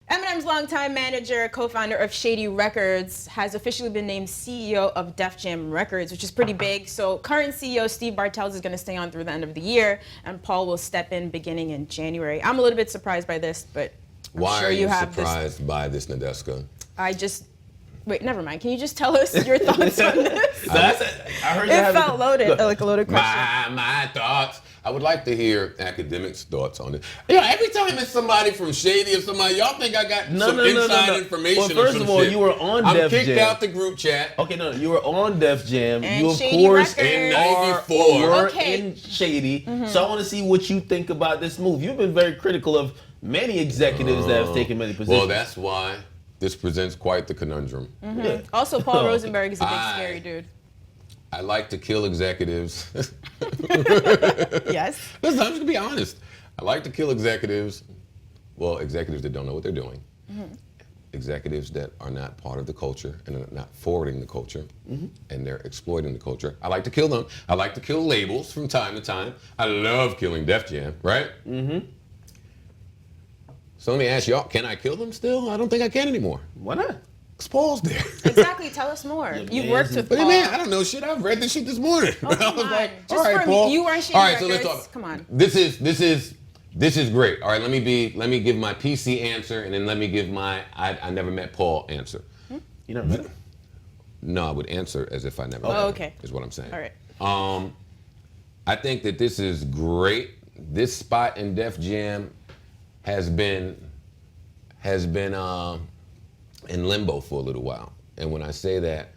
Eminem's longtime manager, co-founder of Shady Records, has officially been named CEO of Def Jam Records, which is pretty big. So current CEO Steve Bartels is going to stay on through the end of the year, and Paul will step in beginning in January. I'm a little bit surprised by this, but I'm Why sure are you have surprised by this, Nadeska? Wait, never mind. Can you just tell us your thoughts on this? I heard it felt loaded, like a loaded question. My thoughts. I would like to hear Akademiks' thoughts on it. Every time it's somebody from Shady or somebody, y'all think I got some inside information well, or first some of all, shit. you were on I'm Def Jam. I'm kicked out the group chat. Okay, no, you were on Def Jam. And you, of Shady course, Records. In 94. were in Shady. So I want to see what you think about this move. You've been very critical of many executives that have taken many positions. Well, that's why this presents quite the conundrum. Yeah. Also, Paul Rosenberg is a big scary dude. I like to kill executives. Yes. Listen, I'm just gonna be honest. I like to kill executives. Well, executives that don't know what they're doing. Executives that are not part of the culture and are not forwarding the culture, and they're exploiting the culture. I like to kill them. I like to kill labels from time to time. I love killing Def Jam, right? So let me ask y'all, can I kill them still? I don't think I can anymore. Why not? Because Paul's there. Exactly. Tell us more. You worked with But Paul. man, I don't know shit. I've read this shit this morning. Oh, I come was on. like, Just all right, for Paul. me, you were on Shady All right, so Records. let's talk. Come on. This is great. All right, let me give my PC answer, and then let me give my I never met Paul answer. You never met him? No, I would answer as if I never met him. Okay. Is what I'm saying. All right. I think that this is great. This spot in Def Jam has been in limbo for a little while. And when I say that,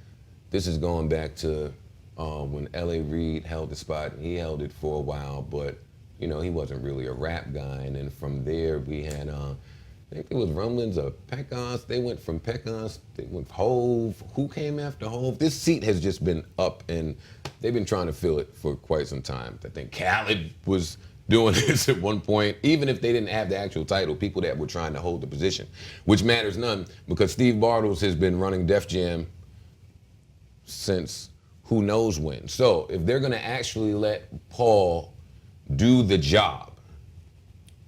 this is going back to when L.A. Reid held the spot. He held it for a while, but you know, he wasn't really a rap guy. And then from there, we had, I think it was rumblings of Pecos. They went from Pecos, they went Hove. Who came after Hove? This seat has just been up, and they've been trying to fill it for quite some time. I think Khaled was doing this at one point, even if they didn't have the actual title, people that were trying to hold the position, which matters none because Steve Bartels has been running Def Jam since who knows when. So if they're gonna actually let Paul do the job,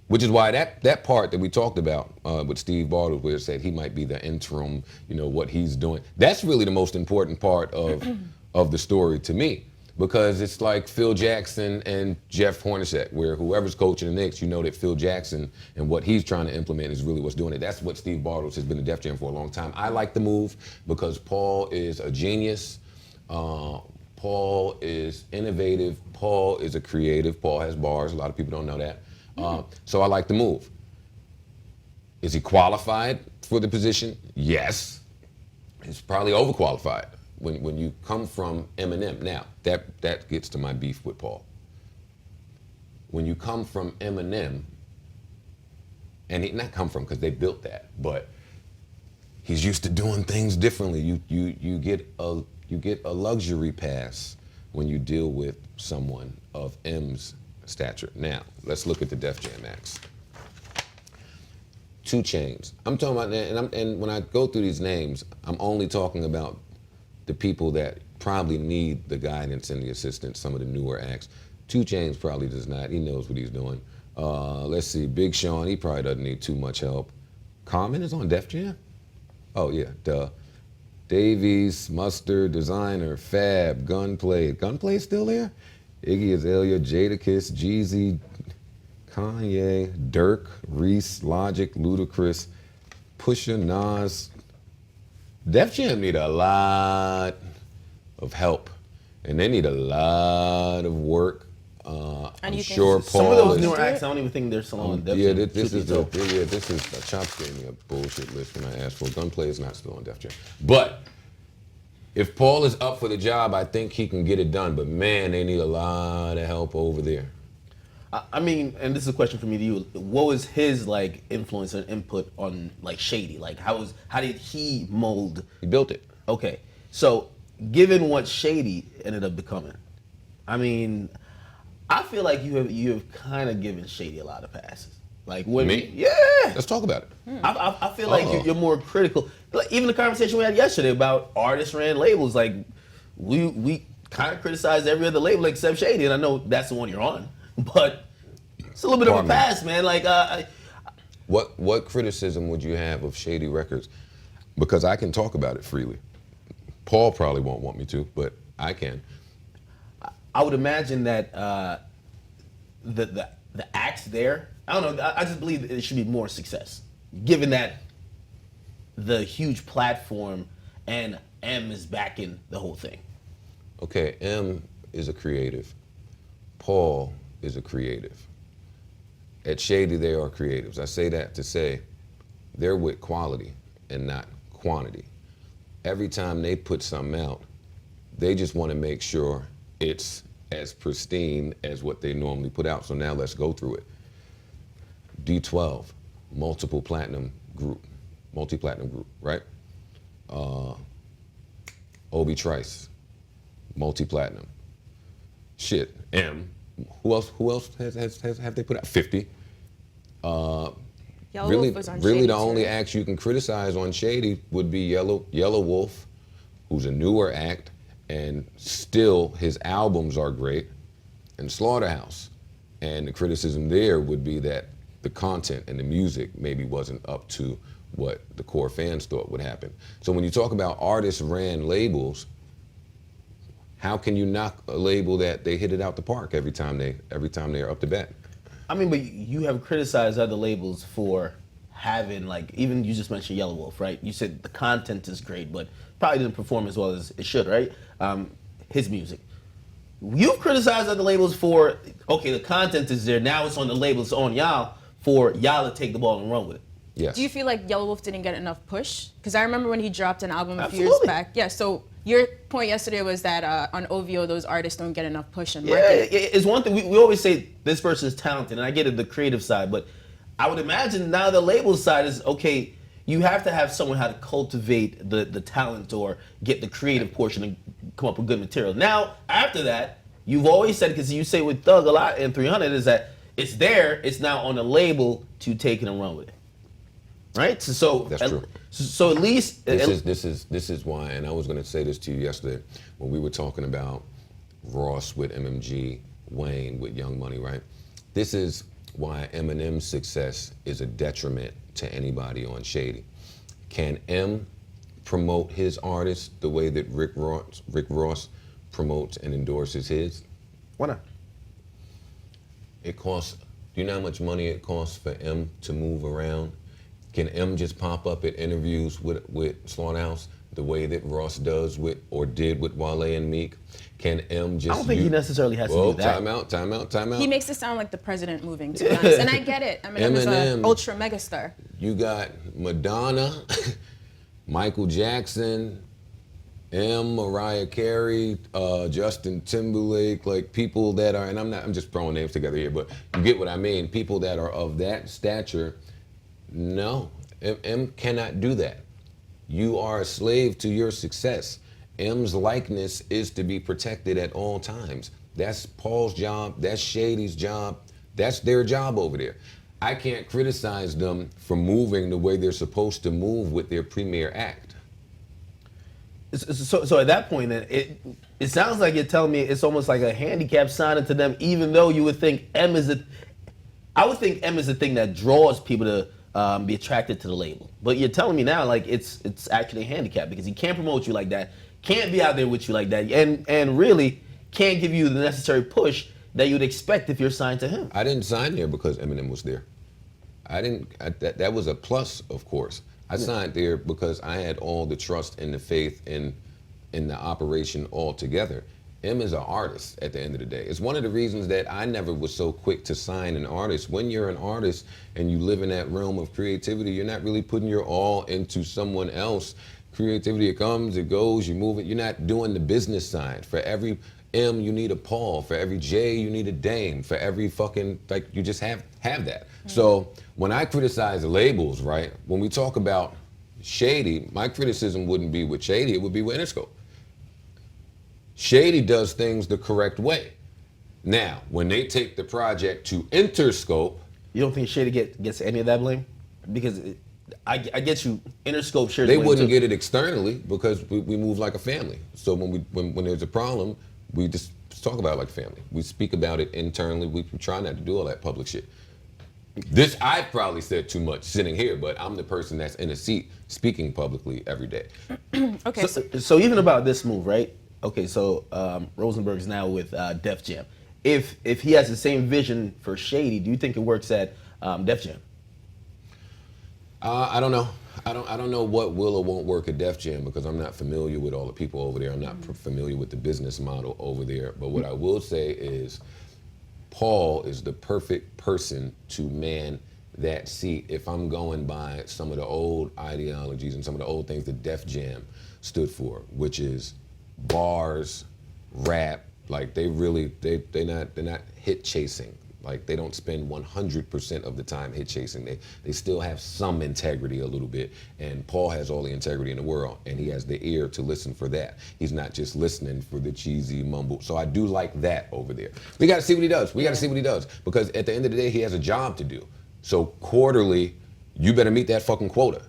which is why that part that we talked about with Steve Bartels, where it said he might be the interim, you know, what he's doing, that's really the most important part of the story to me. Because it's like Phil Jackson and Jeff Hornacek, where whoever's coaching the Knicks, you know that Phil Jackson and what he's trying to implement is really what's doing it. That's what Steve Bartels has been in Def Jam for a long time. I like the move because Paul is a genius. Paul is innovative. Paul is a creative. Paul has bars. A lot of people don't know that. So I like the move. Is he qualified for the position? Yes. He's probably overqualified. When you come from Eminem, now that gets to my beef with Paul. When you come from Eminem, and he not come from because they built that, but he's used to doing things differently. You get a luxury pass when you deal with someone of M's stature. Now let's look at the Def Jam acts. 2 Chainz. I'm talking about, and when I go through these names, I'm only talking about the people that probably need the guidance and the assistance, some of the newer acts. 2 Chainz probably does not. He knows what he's doing. Let's see, Big Sean, he probably doesn't need too much help. Common is on Def Jam? Oh yeah, duh. Davies, Mustard, Designer, Fab, Gunplay. Gunplay still there? Iggy Azalea, Jadakiss, Jeezy, Kanye, Dirk, Reese, Logic, Ludacris, Pusha, Nas. Def Jam need a lot of help, and they need a lot of work. I'm sure Paul. Some of those newer acts, I don't even think they're still on Def Jam. This is Chops gave me a bullshit list when I asked for it. Gunplay is not still on Def Jam, but if Paul is up for the job, I think he can get it done. But man, they need a lot of help over there. I mean, and this is a question for me to you. What was his like influence and input on like Shady? Like how did he mold? He built it. Okay, so given what Shady ended up becoming, I mean, I feel like you have kind of given Shady a lot of passes. Like when me? Yeah. Let's talk about it. I feel like you're more critical. Like even the conversation we had yesterday about artists ran labels. Like we kind of criticized every other label except Shady, and I know that's the one you're on. But it's a little bit of a pass, man. Like, What criticism would you have of Shady Records? Because I can talk about it freely. Paul probably won't want me to, but I can. I would imagine that the acts there, I don't know, I just believe that it should be more success, given that the huge platform and M is backing the whole thing. Okay, M is a creative. Paul is a creative. At Shady, they are creatives. I say that to say they're with quality and not quantity. Every time they put something out, they just want to make sure it's as pristine as what they normally put out. So now let's go through it. D12, multi-platinum group, right? Obi Trice, multi-platinum. Shit, M. Who else have they put out? 50. Yellow Really, Wolf was on really Shady the only too. acts you can criticize on Shady would be Yellow Wolf, who's a newer act, and still his albums are great, and Slaughterhouse. And the criticism there would be that the content and the music maybe wasn't up to what the core fans thought would happen. So when you talk about artists ran labels, how can you knock a label that they hit it out the park every time they are up to bat? I mean, but you have criticized other labels for having, like, even you just mentioned Yellow Wolf, right? You said the content is great, but probably didn't perform as well as it should, right? His music. You've criticized other labels for, okay, the content is there, now it's on the label, it's on y'all, for y'all to take the ball and run with it. Yes. Do you feel like Yellow Wolf didn't get enough push? Because I remember when he dropped an album a few years Absolutely. back. Yeah, so your point yesterday was that on OVO, those artists don't get enough push and Yeah, market. it's one thing, we always say this person is talented, and I get it, the creative side, but I would imagine now the label side is, okay, you have to have someone how to cultivate the talent or get the creative portion and come up with good material. Now, after that, you've always said, because you say with Thug a lot in 300, is that it's there, it's now on the label to take it and run with it. Right? So That's true. So at least This is why, and I was going to say this to you yesterday when we were talking about Ross with MMG, Wayne with Young Money, right? This is why Eminem's success is a detriment to anybody on Shady. Can M promote his artists the way that Rick Ross promotes and endorses his? why not? It costs, do you know how much money it costs for M to move around? Can M just pop up at interviews with Slaughterhouse the way that Ross does or did with Wale and Meek? Can M just I don't think he necessarily has to do that. Time out. He makes it sound like the president moving, to be honest. And I get it. Eminem is an Eminem. ultra megastar. You got Madonna, Michael Jackson, M, Mariah Carey, Justin Timberlake, like people that are, and I'm just throwing names together here, but you get what I mean. People that are of that stature, no, M cannot do that. You are a slave to your success. M's likeness is to be protected at all times. That's Paul's job, that's Shady's job, that's their job over there. I can't criticize them for moving the way they're supposed to move with their premier act. So at that point, then it sounds like you're telling me it's almost like a handicap signing to them, even though you would think M is I would think M is the thing that draws people to be attracted to the label. But you're telling me now like it's actually a handicap because he can't promote you like that, can't be out there with you like that, and really can't give you the necessary push that you'd expect if you're signed to him. I didn't sign there because Eminem was there. That was a plus, of course. I signed there because I had all the trust and the faith in the operation altogether. M is an artist at the end of the day. It's one of the reasons that I never was so quick to sign an artist. When you're an artist and you live in that realm of creativity, you're not really putting your all into someone else. Creativity, it comes, it goes, you move it. You're not doing the business side. For every M, you need a Paul. For every J, you need a Dame. For every fucking, like, you just have that. So when I criticize the labels, right, when we talk about Shady, my criticism wouldn't be with Shady, it would be with Interscope. Shady does things the correct way. Now, when they take the project to Interscope, You don't think Shady gets any of that blame? Because I get you, Interscope shares they blame wouldn't too. get it externally because we move like a family. So when there's a problem, we just talk about it like family. We speak about it internally. We try not to do all that public shit. This I've probably said too much sitting here, but I'm the person that's in a seat speaking publicly every day. Okay. So even about this move, right? Okay, so Rosenberg's now with Def Jam. If he has the same vision for Shady, do you think it works at Def Jam? I don't know. I don't know what will or won't work at Def Jam because I'm not familiar with all the people over there. I'm not familiar with the business model over there. But what I will say is Paul is the perfect person to man that seat if I'm going by some of the old ideologies and some of the old things that Def Jam stood for, which is bars, rap. Like they're not hit chasing. Like they don't spend 100% of the time hit chasing. They still have some integrity a little bit. And Paul has all the integrity in the world, and he has the ear to listen for that. He's not just listening for the cheesy mumble. So I do like that over there. We got to see what he does. We got to see what he does because at the end of the day, he has a job to do. So quarterly, you better meet that fucking quota.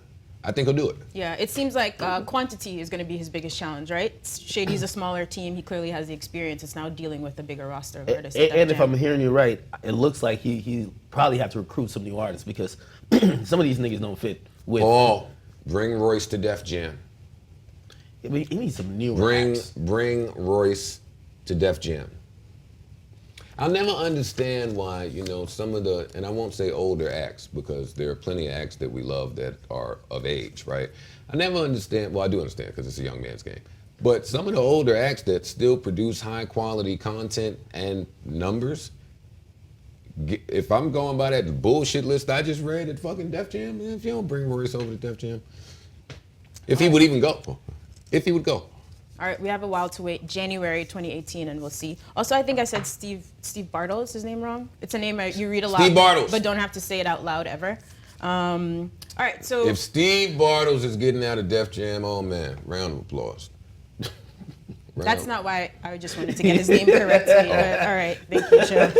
I think he'll do it. Yeah, it seems like quantity is going to be his biggest challenge, right? Shady's a smaller team. He clearly has the experience. It's now dealing with a bigger roster of artists. And if I'm hearing you right, it looks like he probably have to recruit some new artists because some of these niggas don't fit with. Oh, bring Royce to Def Jam. He needs some new acts. Bring Royce to Def Jam. I'll never understand why, you know, some of the, and I won't say older acts because there are plenty of acts that we love that are of age, right? I never understand, well, I do understand because it's a young man's game. But some of the older acts that still produce high quality content and numbers, if I'm going by that bullshit list I just read at fucking Def Jam, man, if you don't bring Royce over to Def Jam, if he would even go, if he would go. All right, we have a while to wait. January 2018, and we'll see. Also, I think I said Steve Bartle is his name wrong. It's a name you read a lot, Steve Bartles, but don't have to say it out loud ever. All right, so if Steve Bartles is getting out of Def Jam, oh man, round of applause. That's not why I just wanted to get his name correctly. But all right, thank you, Joe.